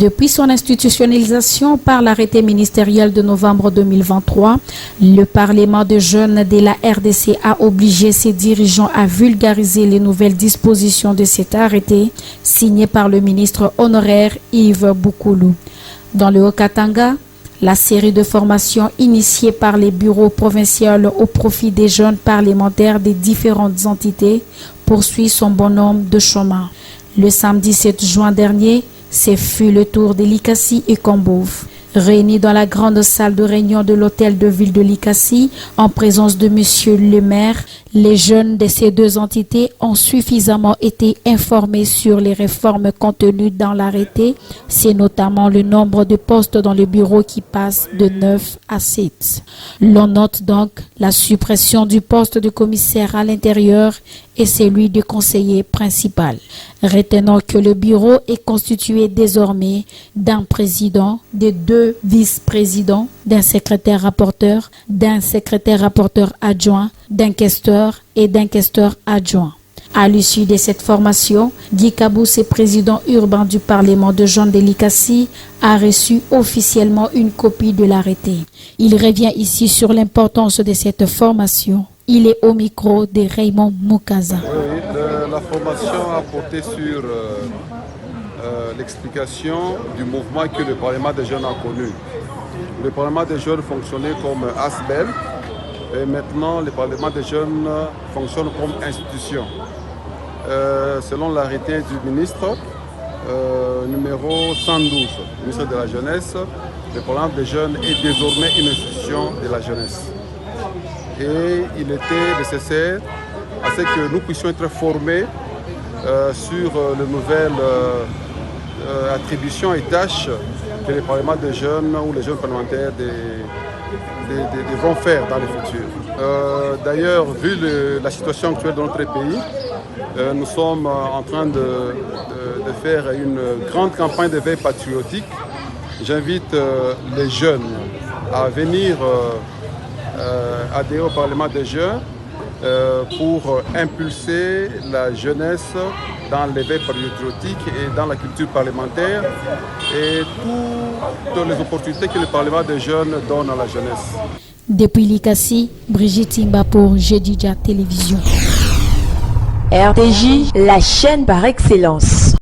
Depuis son institutionnalisation par l'arrêté ministériel de novembre 2023, le Parlement des jeunes de la RDC a obligé ses dirigeants à vulgariser les nouvelles dispositions de cet arrêté signé par le ministre honoraire Yves Boukoulou. Dans le Haut-Katanga, la série de formations initiée par les bureaux provinciaux au profit des jeunes parlementaires des différentes entités poursuit son bonhomme de chemin. Le samedi 7 juin dernier, ce fut le tour de Likassi et Kombouv. Réunis dans la grande salle de réunion de l'hôtel de ville de Likassi, en présence de monsieur le maire, les jeunes de ces deux entités ont suffisamment été informés sur les réformes contenues dans l'arrêté. C'est notamment le nombre de postes dans le bureau qui passe de 9 à 7. L'on note donc la suppression du poste de commissaire à l'intérieur et celui de conseiller principal. Retenons que le bureau est constitué désormais d'un président, de 2 vice-présidents, d'un secrétaire rapporteur adjoint, d'un questeur et d'un questeur adjoint. À l'issue de cette formation, Guy Kabousse, président urbain du Parlement de jeunes de Likassi, a reçu officiellement une copie de l'arrêté. Il revient ici sur l'importance de cette formation. Il est au micro de Raymond Mukaza. Oui, la formation a porté sur l'explication du mouvement que le Parlement des jeunes a connu. Le Parlement des jeunes fonctionnait comme ASBEL et maintenant le Parlement des jeunes fonctionne comme institution. Selon l'arrêté du ministre numéro 112, ministre de la Jeunesse, le Parlement des jeunes est désormais une institution de la jeunesse. Et il était nécessaire à ce que nous puissions être formés sur les nouvelles attributions et tâches que les parlements des jeunes ou les jeunes parlementaires devront faire dans le futur. D'ailleurs, vu la situation actuelle de notre pays, nous sommes en train de faire une grande campagne de veille patriotique. J'invite les jeunes à venir adhérer au Parlement des jeunes pour impulser la jeunesse dans l'éveil patriotique et dans la culture parlementaire et toutes les opportunités que le Parlement des jeunes donne à la jeunesse. Depuis Likassi, Brigitte Imba pour Jedidja Télévision. RDJ, la chaîne par excellence.